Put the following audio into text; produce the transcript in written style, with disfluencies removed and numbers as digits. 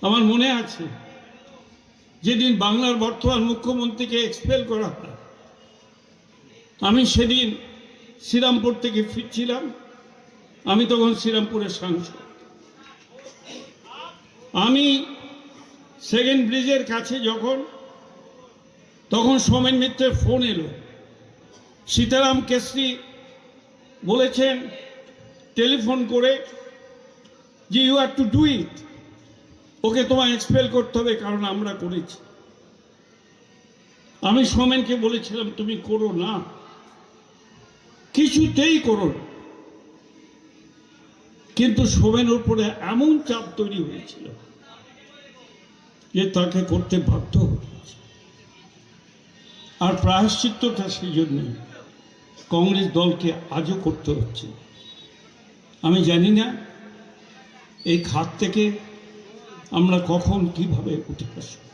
আমার মনে আছে যেদিন বাংলার বর্তমান মুখ্যমন্ত্রীকে এক্সপেল করা হয়, আমি সেদিন শ্রীরামপুর থেকে ফিরছিলাম। আমি তখন শ্রীরামপুরের সাংসদ। আমি সেকেন্ড ব্রিজের কাছে তখন সোমেন মিত্রের ফোন এলো। সীতারাম কেশরী বলেছেন টেলিফোন করে যে you have to do it, okay তোমায় এক্সপেল করতে হবে, কারণ আমরা করেছি। আমি সোমেনকে বলেছিলাম তুমি করো না, কিছুতেই করো না। কিন্তু সোমেনের উপরে এমন চাপ তৈরি হয়েছিল যে তাকে করতে বাধ্য হয়েছে। আর প্রায়শ্চিত্তটা সেই জন্য কংগ্রেস দলকে আজও করতে হচ্ছে। আমি জানি না এই খাত থেকে আমরা কখন কিভাবে উঠে আসবো।